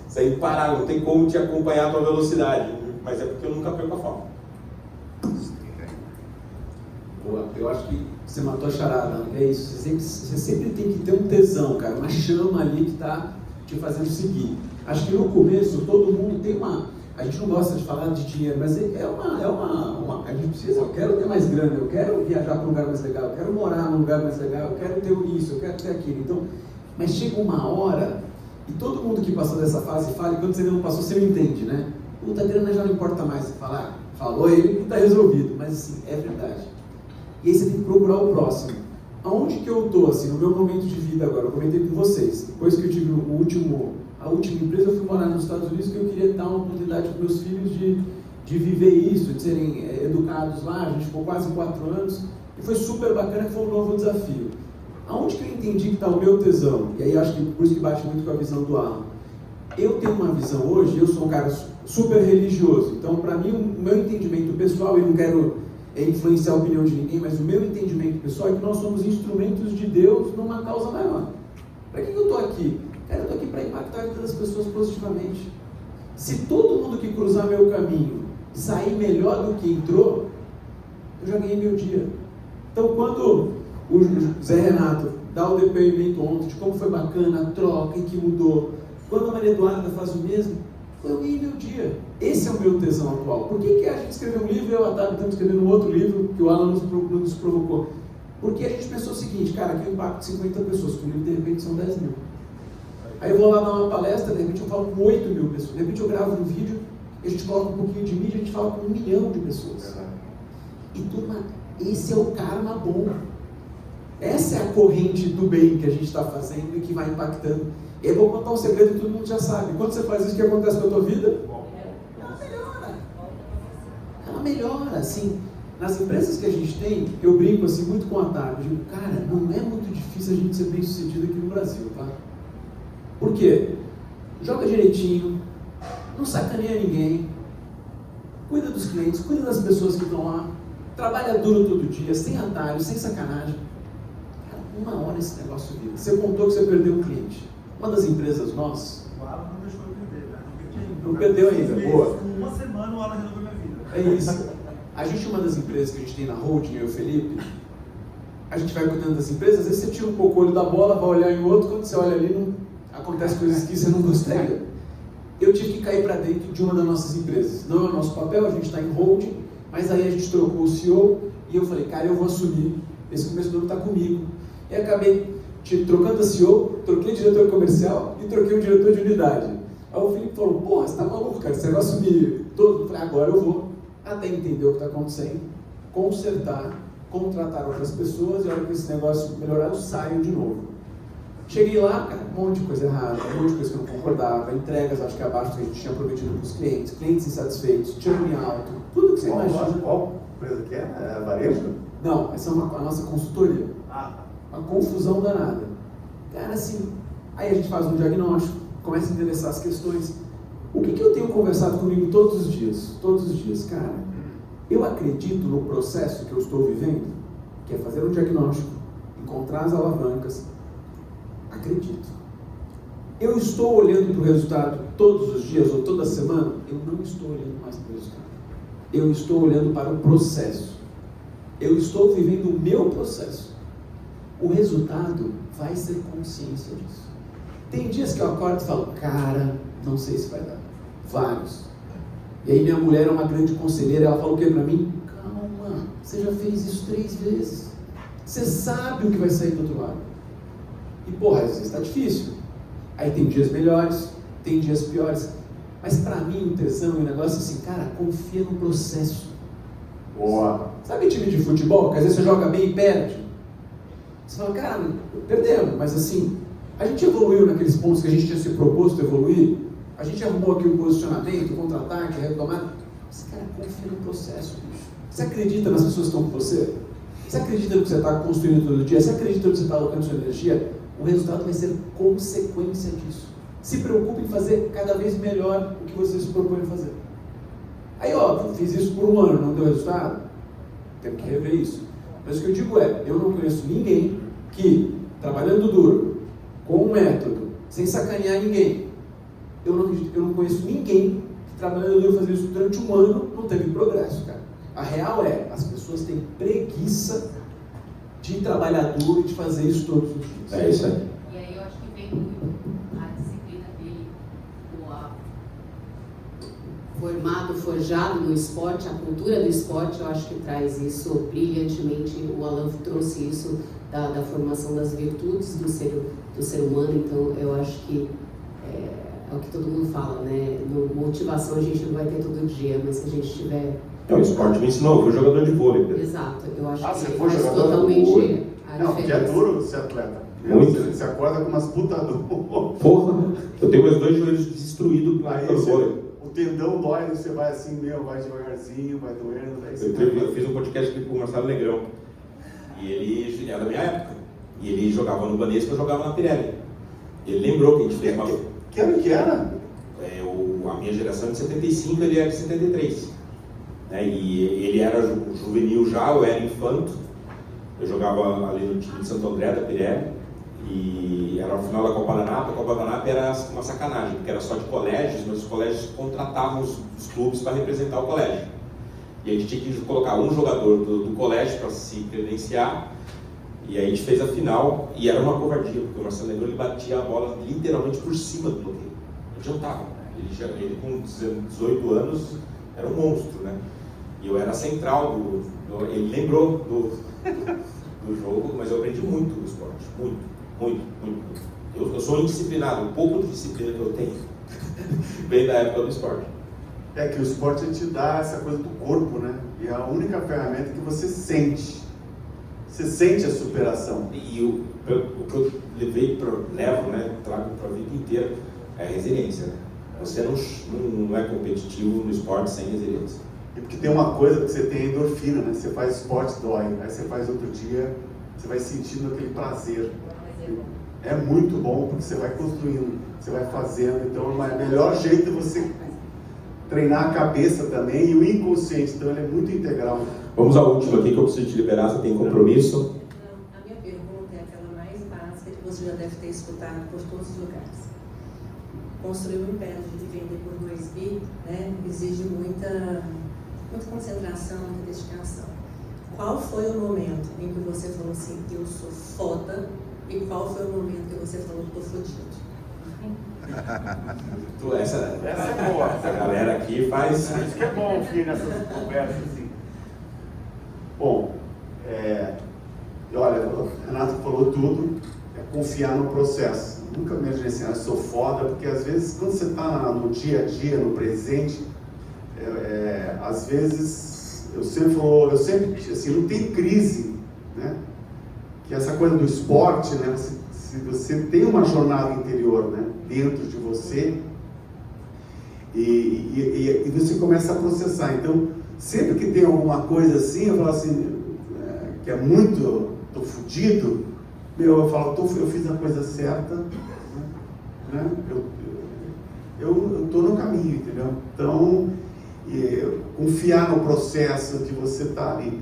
Você é imparável, não tem como te acompanhar a tua velocidade, mas é porque eu nunca perco a fome. Boa. Eu acho que você matou a charada, é isso, você sempre tem que ter um tesão, cara, uma chama ali que está te fazendo seguir. Acho que no começo todo mundo tem uma... A gente não gosta de falar de dinheiro, mas a gente precisa, eu quero ter mais grana, eu quero viajar para um lugar mais legal, eu quero morar num lugar mais legal, eu quero ter isso, eu quero ter aquilo. Então, mas chega uma hora, e todo mundo que passou dessa fase fala, e quando você não passou, você não entende, né? Puta, a grana já não importa mais, você fala, falou ele, está resolvido, mas assim, é verdade. E aí você tem que procurar o próximo. Aonde que eu estou, assim, no meu momento de vida agora? Eu comentei com vocês, depois que eu tive a última empresa, eu fui morar nos Estados Unidos, que eu queria dar uma oportunidade para meus filhos de viver isso, de serem educados lá. A gente ficou quase 4 anos, e foi super bacana, que foi um novo desafio. Aonde que eu entendi que está o meu tesão? E aí acho que por isso que bate muito com a visão do Alan. Eu tenho uma visão hoje, eu sou um cara super religioso. Então, para mim, o meu entendimento pessoal, eu não quero influenciar a opinião de ninguém, mas o meu entendimento pessoal é que nós somos instrumentos de Deus numa causa maior. Para que eu estou aqui? Cara, eu estou aqui para impactar a vida das pessoas positivamente. Se todo mundo que cruzar meu caminho sair melhor do que entrou, eu já ganhei meu dia. Então, quando o Zé Renato dá o depoimento ontem de como foi bacana a troca e que mudou, quando a Maria Eduarda faz o mesmo, eu ganhei meu dia. Esse é o meu tesão atual. Por que a gente escreveu um livro e eu à tarde estamos escrevendo um outro livro que o Alan nos provocou? Porque a gente pensou o seguinte, cara, aqui o impacto de 50 pessoas, com o livro de repente são 10 mil. Aí eu vou lá dar uma palestra, de repente eu falo com 8 mil pessoas, de repente eu gravo um vídeo, a gente coloca um pouquinho de mídia, a gente fala com 1 milhão de pessoas. E turma, esse é o karma bom. Essa é a corrente do bem que a gente está fazendo e que vai impactando. Eu vou contar um segredo que todo mundo já sabe. Quando você faz isso, o que acontece com a tua vida? Ela melhora. Ela melhora, assim. Nas empresas que a gente tem, eu brinco assim muito com a Tati. Eu digo, cara, não é muito difícil a gente ser bem sucedido aqui no Brasil, tá? Por quê? Joga direitinho, não sacaneia ninguém, cuida dos clientes, cuida das pessoas que estão lá, trabalha duro todo dia, sem atalho, sem sacanagem. Cara, 1 hora esse negócio vira. Você contou que você perdeu um cliente. Uma das empresas nossas... O Alan não deixou eu perder, né? Não perdeu ainda, boa. Com 1 semana o Alan resolveu minha vida. É isso. A gente, uma das empresas que a gente tem na holding, eu e o Felipe, a gente vai cuidando das empresas, às vezes você tira um pouco o olho da bola, vai olhar em outro, quando você olha ali, não, acontece coisas que você não gostaria. Eu tive que cair para dentro de uma das nossas empresas. Não é o nosso papel, a gente está em holding, mas aí a gente trocou o CEO e eu falei, cara, eu vou assumir, esse começo do ano está comigo. E acabei trocando a CEO, troquei o diretor comercial e troquei o diretor de unidade. Aí o Felipe falou, porra, você tá maluco, cara, você vai assumir todo. Eu falei, agora eu vou. Até entender o que está acontecendo, consertar, contratar outras pessoas e a hora que esse negócio melhorar, eu saio de novo. Cheguei lá, cara, um monte de coisa errada, um monte de coisa que eu não concordava, entregas acho que abaixo do que a gente tinha prometido para os clientes, clientes insatisfeitos, churn alto, tudo que você imagina. Qual empresa que é? É varejo? Não, essa é a nossa consultoria. Uma confusão danada. Cara, assim, aí a gente faz um diagnóstico, começa a interessar as questões. O que eu tenho conversado comigo todos os dias? Todos os dias, cara, eu acredito no processo que eu estou vivendo, que é fazer um diagnóstico, encontrar as alavancas. Acredito. Eu estou olhando para o resultado todos os dias ou toda semana? Eu não estou olhando mais para o resultado. Eu estou olhando para o processo. Eu estou vivendo o meu processo. O resultado vai ser consciência disso. Tem dias que eu acordo e falo, cara, não sei se vai dar. Vários. E aí minha mulher é uma grande conselheira, ela falou o que para mim? Calma, você já fez isso 3 vezes. Você sabe o que vai sair do outro lado. E porra, às vezes está difícil. Aí tem dias melhores, tem dias piores. Mas para mim o tesão e o negócio é assim, cara, confia no processo. Boa. Sabe time de futebol, que às vezes você joga bem e perde? Você fala, cara, perdemos, mas assim, a gente evoluiu naqueles pontos que a gente tinha se proposto evoluir. A gente arrumou aqui um posicionamento, contra-ataque, retomada. Mas, cara, confia no processo, bicho. Você acredita nas pessoas que estão com você? Você acredita no que você está construindo todo dia? Você acredita no que você está alocando sua energia? O resultado vai ser consequência disso. Se preocupe em fazer cada vez melhor o que você se propõe a fazer. Aí, óbvio, fiz isso por 1 ano, não deu resultado? Temos que rever isso. Mas o que eu digo é, eu não conheço ninguém que, trabalhando duro, com um método, sem sacanear ninguém, eu não conheço ninguém que trabalhando duro fazer isso durante 1 ano não teve progresso, cara. A real é, as pessoas têm preguiça de trabalhar duro e de fazer isso todos os dias. É isso aí. E aí eu acho que vem muito a disciplina dele, formado, forjado no esporte, a cultura do esporte, eu acho que traz isso brilhantemente. O Alan trouxe isso da formação das virtudes do ser humano, então eu acho que é o que todo mundo fala, né? Motivação a gente não vai ter todo dia, mas se a gente tiver... O esporte me ensinou, eu fui jogador de vôlei. Pedro. Exato, eu acho Você que foi faz jogador totalmente de vôlei? a Não, porque é diferença. duro ser atleta. Muito. Você acorda com umas putas do... Porra, eu tenho meus 2 joelhos destruídos Aí pelo vôlei. o tendão dói, você vai assim, vai devagarzinho, vai doendo. Aí você Eu fiz um podcast aqui com o Marcelo Negrão. E ele era da minha época. E ele jogava no Banespa, eu jogava na Pirelli. Ele lembrou que a gente fez uma... Que ano que era? A minha geração é de 75, ele é de 73. Né? E ele era juvenil já, eu era infanto. Eu jogava ali no time de Santo André, da Pirelli. E era no final da Copa da NAP. A Copa da NAP era uma sacanagem, porque era só de colégios, mas os colégios contratavam os clubes para representar o colégio. E a gente tinha que colocar um jogador do colégio para se credenciar. E aí a gente fez a final, e era uma covardia, porque o Marcelo Negrão ele batia a bola literalmente por cima do bloqueio. Não adiantava. Ele com 18 anos era um monstro, né? E eu era central ele lembrou do jogo, mas eu aprendi muito no esporte. Muito. Eu sou indisciplinado, um pouco de disciplina que eu tenho vem da época do esporte. É que o esporte te dá essa coisa do corpo, né? E é a única ferramenta que você sente. Você sente a superação. E o que eu levo, né? Trago para a vida inteira, é a resiliência, né? Você não é competitivo no esporte sem resiliência. E porque tem uma coisa que você tem endorfina, né? Você faz esporte, dói. Aí você faz outro dia, você vai sentindo aquele prazer. É muito bom porque você vai construindo, você vai fazendo. Então é o melhor jeito de você treinar a cabeça também e o inconsciente. Então ele é muito integral. Vamos à última aqui que eu preciso te liberar, você tem compromisso? A minha pergunta é aquela mais básica que você já deve ter escutado por todos os lugares. Construir um império de vender por 2 bi, né, exige muita concentração, muita dedicação. Qual foi o momento em que você falou assim, eu sou foda, e qual foi o momento que você falou que tô fodido? Essa é boa. A galera aqui faz... Isso que é bom ouvir nessas conversas assim. Bom, olha, o Renato falou tudo, é confiar no processo. Nunca me imaginei assim, eu sou foda, porque às vezes quando você está no dia a dia, no presente, às vezes eu sempre assim, não tem crise, né? Que essa coisa do esporte, né? Se você tem uma jornada interior, né? Dentro de você e você começa a processar. Então, sempre que tem alguma coisa assim, eu falo assim, que é muito, tô fudido, eu falo, eu fiz a coisa certa, né? Eu tô no caminho, entendeu? Então, confiar no processo que você tá ali.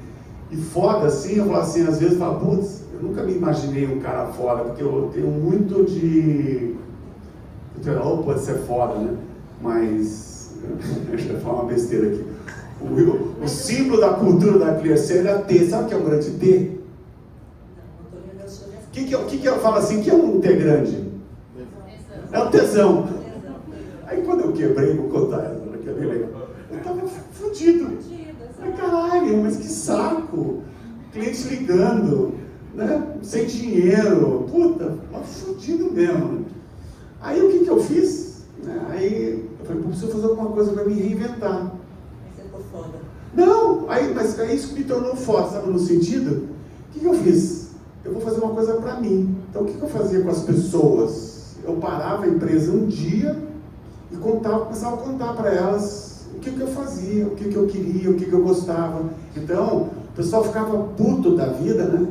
E foda assim, eu falo assim, às vezes eu falo, putz, eu nunca me imaginei um cara foda, porque eu tenho muito de... pode ser foda, né? Mas, deixa eu falar uma besteira aqui. O símbolo da cultura da Clearcell é T. Sabe o que é um grande T? O que eu falo assim, que é um T grande? É um tesão. Aí quando eu quebrei, vou contar essa, que é bem legal. Eu tava fudido. Ai, caralho, mas que saco. Cliente ligando, né? Sem dinheiro. Puta, fudido mesmo. Aí o que eu fiz? Aí eu falei, preciso fazer alguma coisa para me reinventar. Você ficou foda. Não, mas isso me tornou foda, sabe, no sentido? O que eu fiz? Eu vou fazer uma coisa para mim. Então o que eu fazia com as pessoas? Eu parava a empresa um dia e começava a contar para elas o que eu fazia, o que eu queria, o que eu gostava. Então, o pessoal ficava puto da vida, né?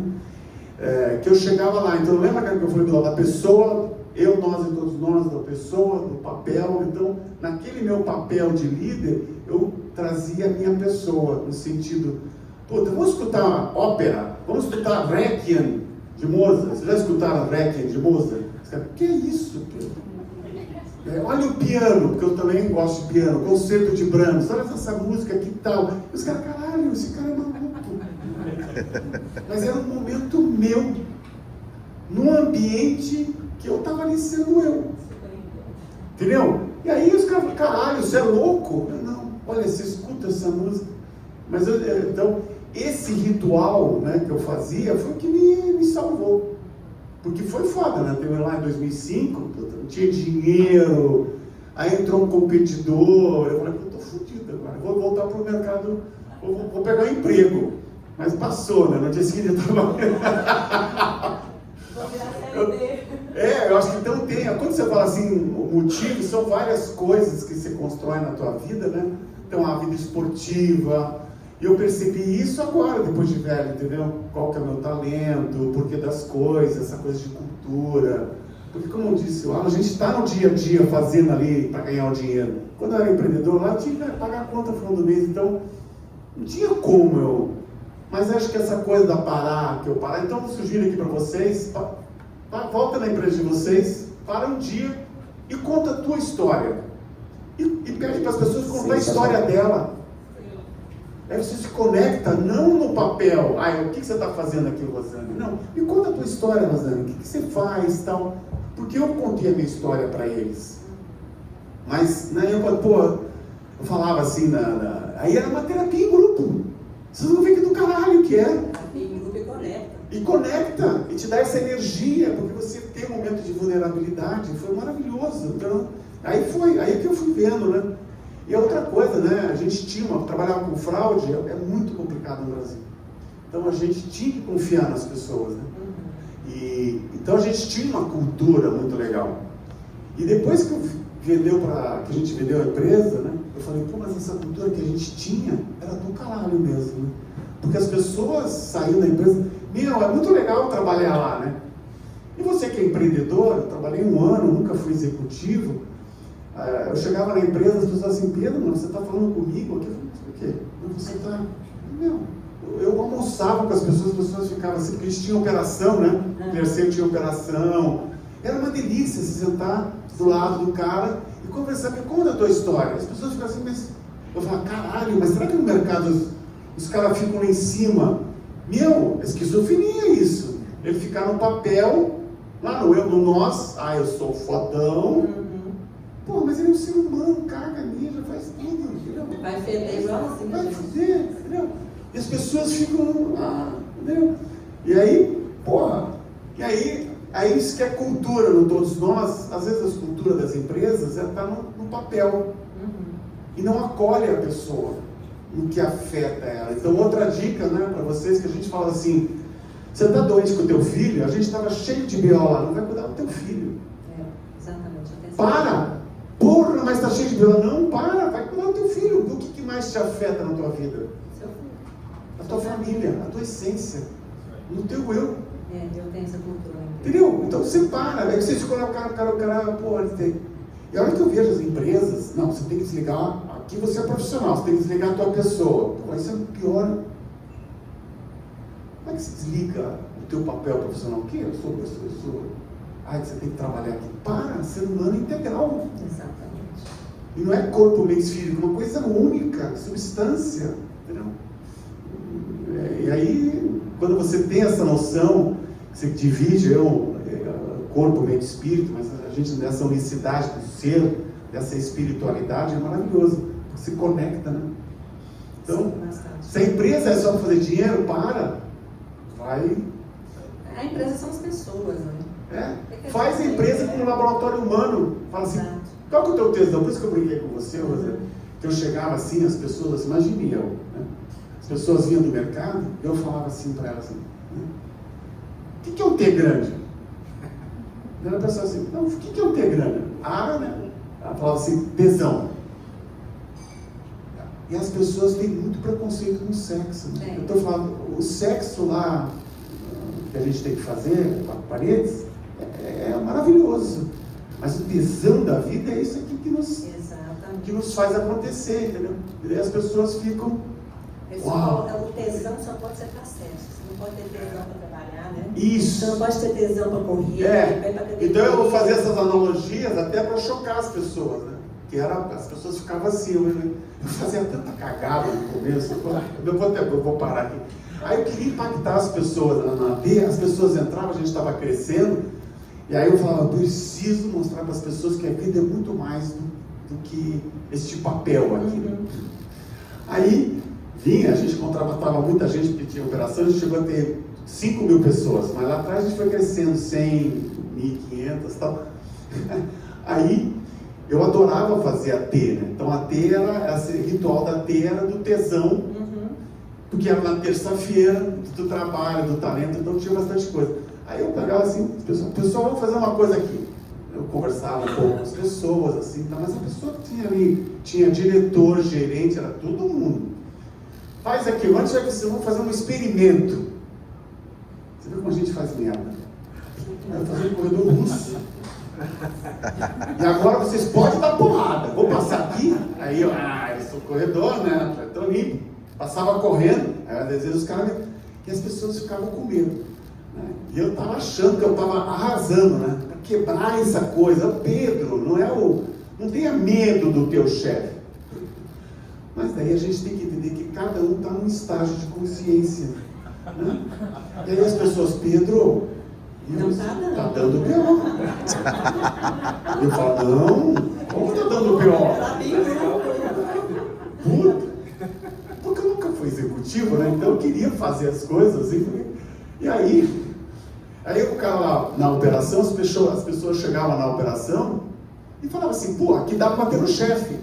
Que eu chegava lá. Então, lembra que eu falei do lado da pessoa, eu, nós e todos nós, da pessoa, do papel. Então, naquele meu papel de líder, eu trazia a minha pessoa, no sentido, puta, vamos escutar ópera, vamos escutar Requiem de Mozart. Vocês já escutaram Requiem de Mozart? O que é isso, Pedro? Olha o piano, porque eu também gosto de piano, concerto de Brahms, olha essa música, que tal? E os caras, caralho, esse cara é maluco. Mas era um momento meu, num ambiente que eu estava ali sendo eu. Entendeu? E aí os caras, caralho, você é louco? Não, olha, você escuta essa música. Mas então, esse ritual, né, que eu fazia foi o que me salvou. Porque foi foda, né? Eu lá em 2005, não tinha dinheiro, aí entrou um competidor, eu falei, eu tô fudido agora, eu vou voltar pro mercado, vou pegar um emprego. Mas passou, né? No dia seguinte eu tava... Eu acho que então tem. Quando você fala assim, o motivo, são várias coisas que você constrói na tua vida, né? Então, a vida esportiva. E eu percebi isso agora, depois de velho, entendeu? Qual que é o meu talento, o porquê das coisas, essa coisa de cultura, Porque, como eu disse, a gente está no dia a dia fazendo ali para ganhar o dinheiro. Quando eu era empreendedor lá, eu tinha que pagar a conta no final do mês, então não tinha como eu. Mas acho que essa coisa da parar, que eu parar, então eu sugiro aqui para vocês, volta na empresa de vocês, para um dia e conta a tua história. E pede para as pessoas contar a história dela. Aí você se conecta, não no papel. O que você está fazendo aqui, Rosane? Não, me conta a tua história, Rosane. O que você faz, tal. Porque eu contei a minha história para eles. Mas na época, eu falava assim, aí era uma terapia em grupo. Vocês vão ver que do caralho que é. Terapia em grupo e conecta. E conecta, e te dá essa energia, porque você tem um momento de vulnerabilidade. Foi maravilhoso. Então, aí que eu fui vendo, né? E outra coisa, né? A gente trabalhar com fraude é muito complicado no Brasil. Então a gente tinha que confiar nas pessoas, né? Então a gente tinha uma cultura muito legal. E depois que a gente vendeu a empresa, né? Eu falei, mas essa cultura que a gente tinha era do caralho mesmo, né? Porque as pessoas saíam da empresa, é muito legal trabalhar lá, né? E você que é empreendedor, eu trabalhei 1 ano, nunca fui executivo. Eu chegava na empresa, as pessoas assim, Pedro, você está falando comigo aqui? Eu falei, por quê? Você está... Eu almoçava com as pessoas ficavam assim, porque eles tinham operação, né? O terceiro tinha operação. Era uma delícia se sentar do lado do cara e conversar, me conta a tua história. As pessoas ficam assim, mas... Eu falava, caralho, mas será que no mercado os caras ficam lá em cima? Esquizofrenia isso. Ele ficar no papel, lá no nós, eu sou fodão. Mas ele é um ser humano, caga, mija, faz tudo, entendeu? Vai feder igual assim, vai foder, entendeu? E as pessoas ficam, entendeu? E aí, aí isso que é cultura no todos nós, às vezes a cultura das empresas está no papel. E não acolhe a pessoa no que afeta ela. Então, outra dica, né, para vocês, que a gente fala assim, você está doente com o teu filho? A gente estava cheio de BO lá, não vai cuidar do teu filho. Exatamente. Para! Porra, mas está cheio de BO. Não, vai cuidar do teu filho. O que mais te afeta na tua vida? Seu filho. A tua família, a tua essência, no teu eu. Eu tenho essa cultura. Entendeu? Então você para, aí você escolhe o cara, porra, ele tem. E a hora que eu vejo as empresas, não, você tem que desligar, aqui você é profissional, você tem que desligar a tua pessoa. Pô, isso é pior. Como é que você desliga o teu papel profissional? O quê? Eu sou. Você tem que trabalhar aqui. Para, ser humano integral. Exatamente. E não é corpo, mente, espírito, uma coisa única, substância. Entendeu? E aí, quando você tem essa noção, você divide corpo, mente, espírito, mas a gente nessa unicidade do ser, dessa espiritualidade, é maravilhoso. Se conecta, né? Então, se a empresa é só para fazer dinheiro, vai. A empresa são as pessoas, né? Faz a empresa como um laboratório humano. Fala assim, qual que é o teu tesão? Por isso que eu brinquei com você, Rosane, que eu chegava assim, as pessoas, imagine eu, né? As pessoas vinham do mercado, eu falava assim para elas, né? O que é um T grande? E ela pensava assim, não, o que é um T grande? Né? Ela falava assim, tesão. E as pessoas têm muito preconceito com o sexo. Né? Eu estou falando, o sexo lá que a gente tem que fazer, com paredes, é maravilhoso. Mas o tesão da vida é isso aqui que nos faz acontecer, entendeu? E aí as pessoas ficam... O tesão só pode ser para sexo. Você não pode ter tesão para trabalhar, né? Isso. Você não pode ter tesão para correr. Então eu vou fazer essas analogias até para chocar as pessoas, né? As pessoas ficavam assim, eu fazia tanta cagada no começo, eu vou parar aqui. Aí eu queria impactar as pessoas na AD, as pessoas entravam, a gente estava crescendo, e aí eu falava, eu preciso mostrar para as pessoas que a vida é muito mais do que este papel aqui. Aí a gente contratava muita gente que tinha operação, a gente chegou a ter 5.000 pessoas, mas lá atrás a gente foi crescendo, 100, 1.500 e tal. Aí eu adorava fazer a T, né? Então a T esse ritual da T era do tesão, porque era na terça-feira do trabalho, do talento, então tinha bastante coisa. Aí eu pegava assim, pessoal, vamos fazer uma coisa aqui. Eu conversava um pouco com as pessoas, assim, mas a pessoa que tinha ali, tinha diretor, gerente, era todo mundo. Faz aquilo, antes vamos fazer um experimento. Você vê como a gente faz merda? Vai fazer um corredor russo. E agora vocês podem dar porrada. Vou passar aqui, aí eu sou corredor, né? Tô limpo. Passava correndo, aí às vezes os caras... E as pessoas ficavam com medo. Né? E eu tava achando que eu tava arrasando, né? Pra quebrar essa coisa. Pedro, não tenha medo do teu chefe. Mas daí a gente tem que entender que cada um está num estágio de consciência. Né? E aí as pessoas, Pedro, Não tá dando. Tá dando B.O. Eu falo, não, como tá dando B.O.? Puta, porque eu nunca fui executivo, né? Então eu queria fazer as coisas. E aí o cara lá na operação, as pessoas chegavam na operação e falavam assim, pô, aqui dá pra bater no chefe.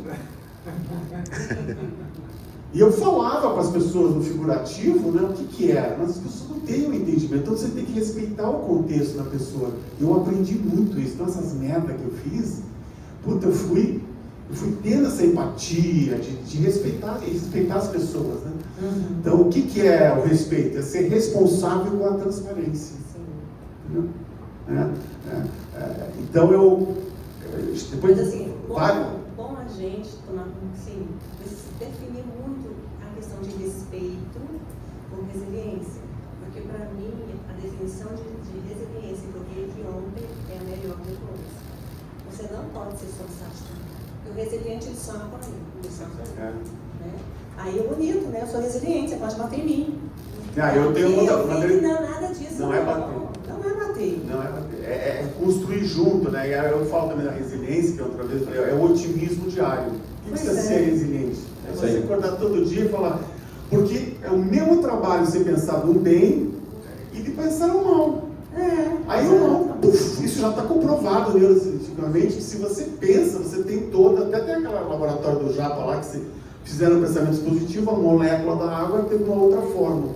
E eu falava com as pessoas no figurativo, né, o que era, mas as pessoas não têm o entendimento, então você tem que respeitar o contexto da pessoa. Eu aprendi muito isso, então essas merdas que eu fiz, puta, eu fui tendo essa empatia de respeitar as pessoas, né? Então o que é o respeito? É ser responsável com a transparência. Entendeu? Então depois Mas assim, vai. bom a gente tomar assim, definir muito a questão de respeito com resiliência. Porque para mim, a definição de resiliência que eu vi aqui ontem é a melhor de todas. Você não pode ser sobressaltado. O resiliente ele só apanha. Né? Aí é bonito, né? Eu sou resiliente, você pode bater em mim. Eu tenho não, nada disso. Não é bater. Não é bater. Não é bater. É construir junto, né? E aí eu falo também da resiliência, que outra vez eu falei, é o otimismo diário. O que precisa ser resiliente? É você acordar todo dia e falar, porque é o mesmo trabalho você pensar no bem e de pensar no mal. Aí o mal, isso já está comprovado neurocientificamente, que se você pensa, você tem até tem aquele laboratório do Japa lá que fizeram pensamentos positivos, a molécula da água tem uma outra forma.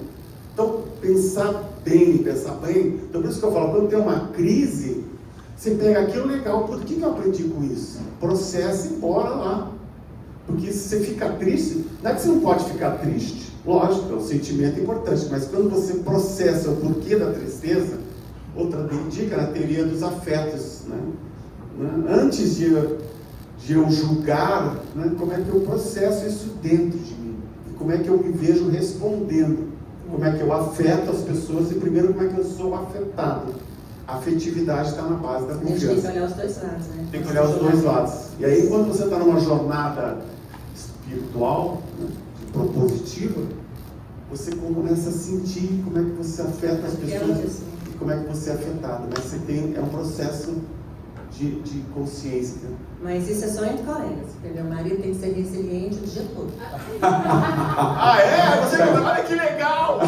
Então, pensar bem, então por isso que eu falo, quando tem uma crise, você pega aquilo legal, por que eu aprendi com isso? Processa e bora lá. Porque se você fica triste, não é que você não pode ficar triste, lógico, é um sentimento importante, mas quando você processa o porquê da tristeza, outra dica na teoria dos afetos, né? Antes de eu julgar, né, como é que eu processo isso dentro de mim, e como é que eu me vejo respondendo, como é que eu afeto as pessoas e primeiro como é que eu sou afetado. A afetividade está na base da confiança. A gente tem que olhar os dois lados, né? Tem que olhar os dois lados. E aí quando você está numa jornada espiritual, né, propositiva, você começa a sentir como é que você afeta as pessoas e como é que você é afetado. Mas você é um processo de consciência. Né? Mas isso é só entre colegas, entendeu? O marido tem que ser resiliente o dia todo. Você olha que legal!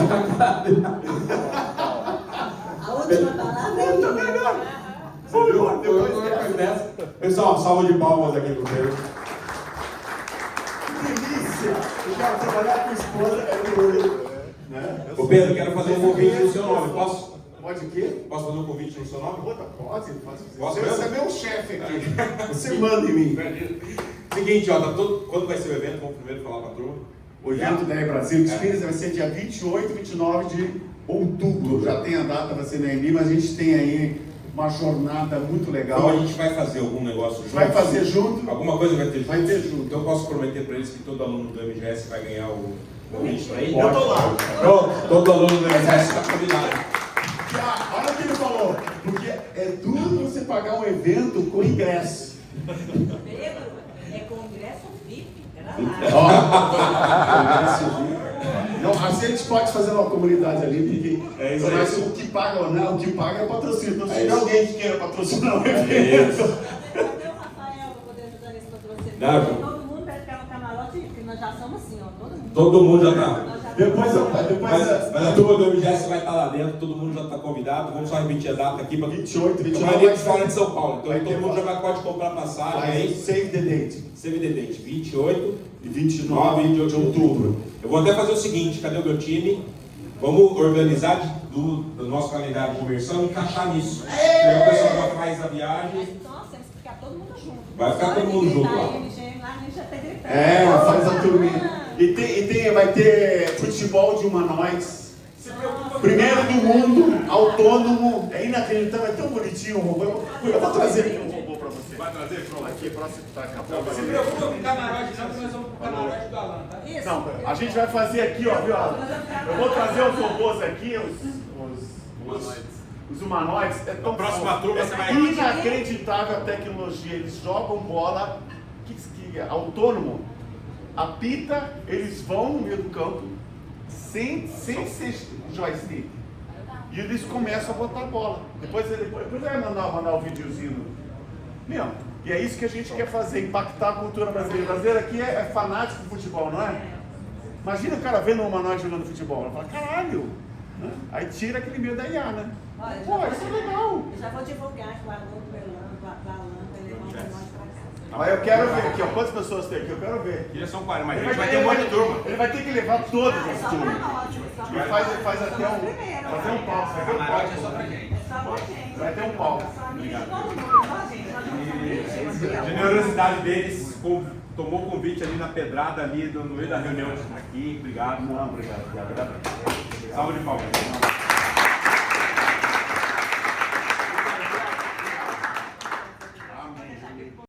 A última palavra é minha. Pessoal, salva de palmas aqui pro Pedro. Que delícia! Eu quero trabalhar com esposa, né? Ô Pedro, quero fazer um convite no seu nome, posso? Pode o quê? Posso fazer um convite no seu nome? Pode. Posso Você é meu chefe aqui. Você manda em mim. Seguinte, quando vai ser o evento? Vamos primeiro falar pra turma. O evento da Brasil de Espíritas vai ser dia 28 e 29 de outubro. Já tem a data, vai ser na EMI, mas a gente tem aí uma jornada muito legal. Então a gente vai fazer algum negócio junto? Vai fazer junto? Alguma coisa vai ter junto? Vai ter junto. Então eu posso prometer para eles que todo aluno do MGS vai ganhar o convite para ele? Eu tô lá. Pronto, todo aluno do MGS está convidado. Olha o que ele falou. Porque é duro você pagar um evento com ingresso. Pedro, é congresso VIP, era lá. Não, assim a gente pode fazer uma comunidade ali, porque é isso aí. mas o que paga ou não, o que paga é o patrocínio. Então se tiver alguém que queira patrocinar o evento. Cadê o Rafael para poder ajudar nesse patrocínio? Todo mundo vai ficar no camarote, porque nós já somos assim, ó. Todo mundo já está. Mas a turma do MGS vai estar lá dentro, todo mundo já está convidado. Vamos só repetir a data aqui para 28, 29. A maioria de fora de São Paulo. Então todo mundo já pode comprar passagem aí. Save the date. Save the date, 28 e 29 de outubro. Eu vou até fazer o seguinte, cadê o meu time? Vamos organizar do nosso calendário de conversão e encaixar nisso. O pessoal vai mais a viagem. Nossa, temos que ficar todo mundo junto. Vai ficar todo mundo junto lá. Faz a turminha. E vai ter futebol de humanoides. Primeiro do mundo, autônomo. É inacreditável, é tão bonitinho o robô. Eu vou trazer aqui um robô para você. trazer, pronto. Aqui, próximo tá acabando. Não se preocupe com o camarote, não, que nós vamos pro camarote do Alan, tá? Isso. Não, a gente vai fazer aqui, ó, viu? Eu vou trazer os robôs aqui, os humanoides. É tão próxima turma você vai- inacreditável a tecnologia. Eles jogam bola que é autônomo, apita, eles vão no meio do campo sem ser joystick. E eles começam a botar bola. Depois vai mandar o videozinho. Meu, e é isso que a gente quer fazer, impactar a cultura brasileira. O brasileiro aqui é fanático de futebol, não é? Imagina o cara vendo um humanoide jogando futebol. Ele fala, caralho! Né? Aí tira aquele medo da IA, né? Olha, Pô, isso é legal! Eu já vou divulgar que o aluno do Alan vai levar um relógio pra casa. Mas eu quero ver aqui, ó, quantas pessoas tem aqui? Eu quero ver. Aqui são 40, mas a gente vai ter um monte de turma. Ele vai ter que levar todas as Só turmas. pra nós, só Ele pra faz nós. até um palco. Vai ter um Camarote é só palco. pra gente. Só pra gente. Vai ter um palco. Família, todo mundo, só gente. Nós somos família. A generosidade deles tomou o convite ali na pedrada, ali no meio da reunião aqui. Obrigado. Não, obrigado. Salve de palmas.